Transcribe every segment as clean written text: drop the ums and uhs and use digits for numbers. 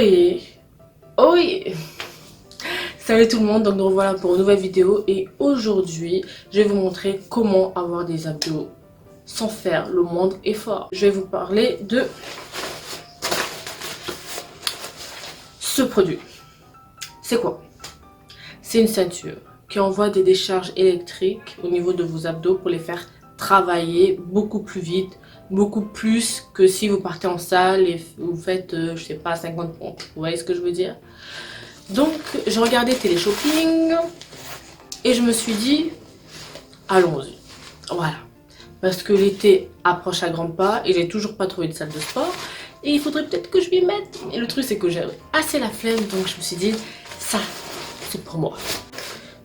Oui, oui. Salut tout le monde, donc nous revoilà pour une nouvelle vidéo et aujourd'hui je vais vous montrer comment avoir des abdos sans faire le moindre effort. Je vais vous parler de ce produit. C'est quoi? C'est une ceinture qui envoie des décharges électriques au niveau de vos abdos pour les faire travailler beaucoup plus vite, beaucoup plus que si vous partez en salle et vous faites, je sais pas, 50 pompes. Vous voyez ce que je veux dire? Donc, j'ai regardé Téléshopping et je me suis dit, allons-y. Voilà. Parce que l'été approche à grands pas et j'ai toujours pas trouvé de salle de sport. Et il faudrait peut-être que je m'y mette. Et le truc, c'est que j'ai assez la flemme, donc je me suis dit, ça, c'est pour moi.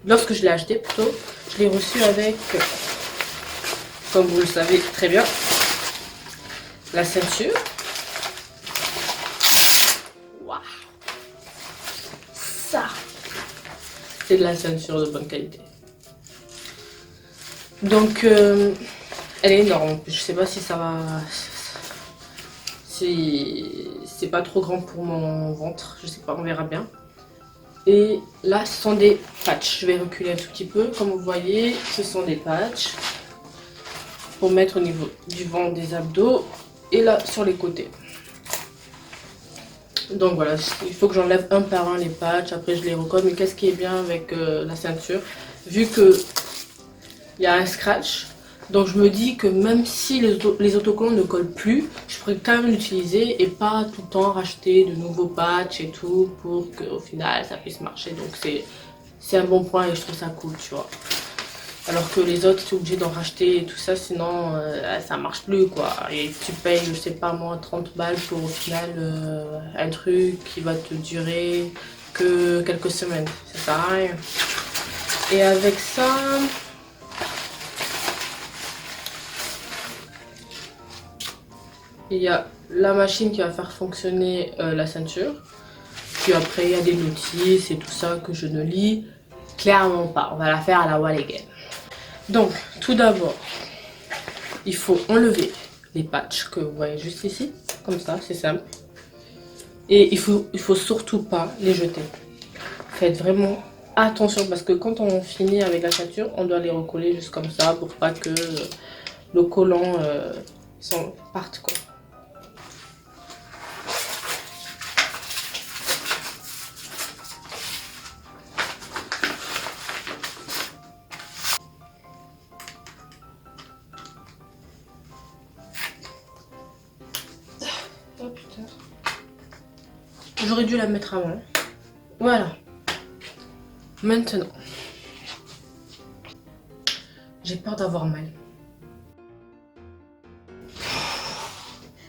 Lorsque je l'ai acheté, plutôt, je l'ai reçu avec, comme vous le savez très bien, la ceinture. Waouh! Ça, c'est de la ceinture de bonne qualité. Donc, elle est énorme. Je sais pas si ça va... Si c'est pas trop grand pour mon ventre. Je sais pas, on verra bien. Et là, ce sont des patchs. Je vais reculer un tout petit peu. Comme vous voyez, ce sont des patchs pour mettre au niveau du ventre, des abdos et là sur les côtés. Donc voilà, il faut que j'enlève un par un les patchs. Après, je les recolle. Mais qu'est-ce qui est bien avec la ceinture? Vu que il y a un scratch, donc je me dis que même si les autocollants ne collent plus, je pourrais quand même l'utiliser et pas tout le temps racheter de nouveaux patchs et tout pour qu'au final ça puisse marcher. Donc c'est un bon point et je trouve ça cool, tu vois. Alors que les autres, tu es obligé d'en racheter et tout ça, sinon ça marche plus quoi. Et tu payes, je sais pas moi, 30 balles pour au final un truc qui va te durer que quelques semaines. Ça sert à rien. Et avec ça... il y a la machine qui va faire fonctionner la ceinture. Puis après, il y a des notices et tout ça que je ne lis clairement pas. On va la faire à la wall again. Donc, tout d'abord, il faut enlever les patchs que vous voyez juste ici. Comme ça, c'est simple. Et il faut surtout pas les jeter. Faites vraiment attention parce que quand on finit avec la ceinture, on doit les recoller juste comme ça pour pas que le collant parte quoi. Oh putain. J'aurais dû la mettre avant. Voilà. Maintenant. J'ai peur d'avoir mal.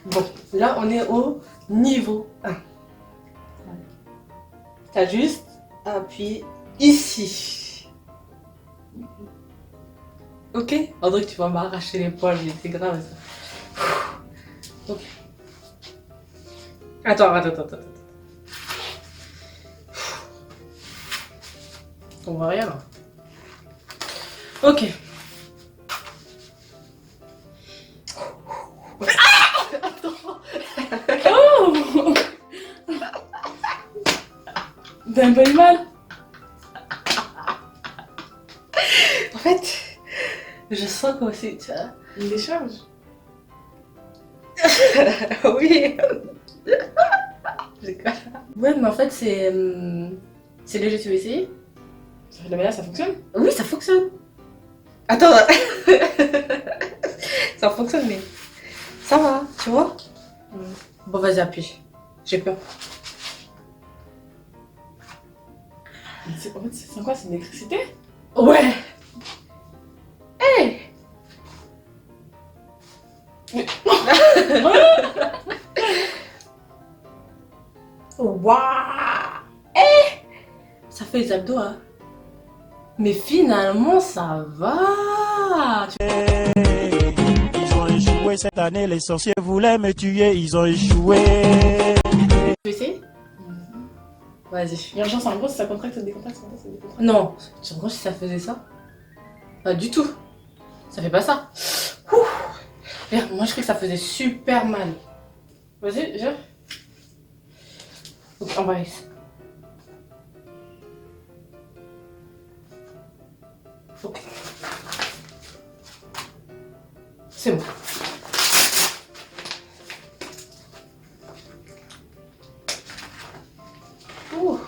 Bon, là on est au niveau 1. T'as juste à appuyer ici. Ok? On dirait que tu vas m'arracher les poils, mais c'est grave ça. Ok. Attends. On voit rien là. Ok. Attends. Oh. T'as un peu eu mal? En fait, je sens comme si tu as une décharge. Oui. Ouais, mais en fait, c'est léger, tu veux essayer? La manière, ça fonctionne? Oui, ça fonctionne. Attends. Ça fonctionne, mais ça va, tu vois? Bon, vas-y, appuie. J'ai peur. En fait, c'est quoi? C'est une électricité? Ouais. Hey. Waouh. Hey. Ça fait les abdos, hein. Mais finalement, ça va. Ils ont échoué cette année, les sorciers voulaient me tuer, ils ont échoué. Tu veux essayer? Vas-y. L'urgence en gros, ça contracte, ça décontracte, ça décontracte. Non, tu comprends si ça faisait ça? Pas du tout. Ça fait pas ça. Ouh. Moi, je croyais que ça faisait super mal. Vas-y, viens. Ok, on va essayer. Ok. C'est bon. Ouh.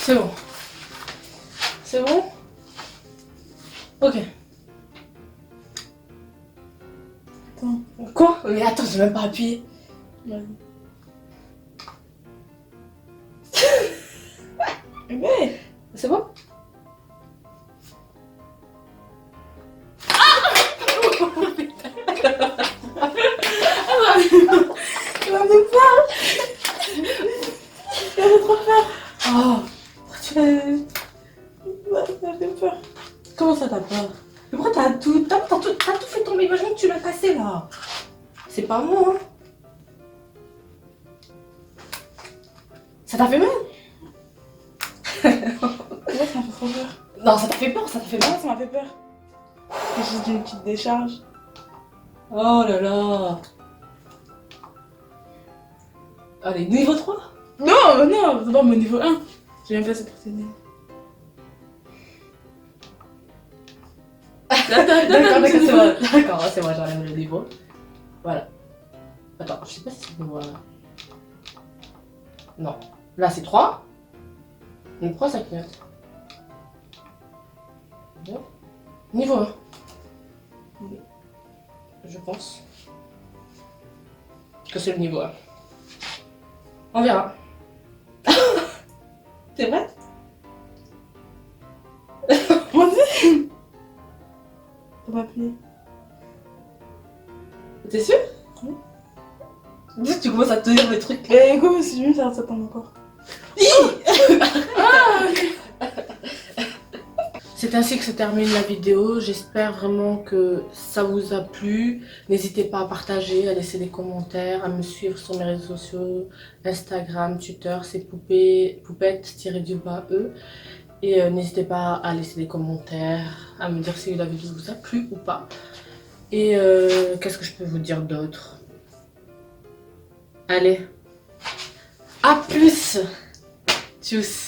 C'est bon. C'est bon? Ok. Attends. Quoi? Mais attends, j'ai même pas appuyé. Vas-y. Mais C'est bon? j'en ai peur. J'avais trop peur. Oh, Ça fait peur. comment ça t'as peur? Mais pourquoi t'as tout fait tomber? Imagine que tu l'as cassé là. C'est pas moi. Hein. Ça t'a fait mal? Ouais, ça m'a fait trop peur. Non, ça t'a fait peur, ça t'a fait mal. Ouais, ça m'a fait peur. C'est juste une petite décharge. Oh là là. Allez, niveau 3. Non, non, c'est pas mon niveau 1. J'ai même pas cette procédure. D'accord, c'est bon. D'accord, c'est bon, j'enlève le niveau. Voilà. Attends, je sais pas si c'est niveau 1. Non. Là, c'est 3. Donc 3, ça clignote. Bon. Niveau 1. Oui. Je pense que c'est le niveau 1. On verra. T'es prête? Mon dieu! Faut pas appuyer. T'es sûr? Oui. Dis que tu commences à te dire des trucs. Et quoi, si je ça tombe encore. C'est ainsi que se termine la vidéo. J'espère vraiment que ça vous a plu. N'hésitez pas à partager, à laisser des commentaires, à me suivre sur mes réseaux sociaux, Instagram, Twitter, c'est poupette-e. Et n'hésitez pas à laisser des commentaires, à me dire si la vidéo vous a plu ou pas. Et qu'est-ce que je peux vous dire d'autre? Allez, à plus. Tchuss.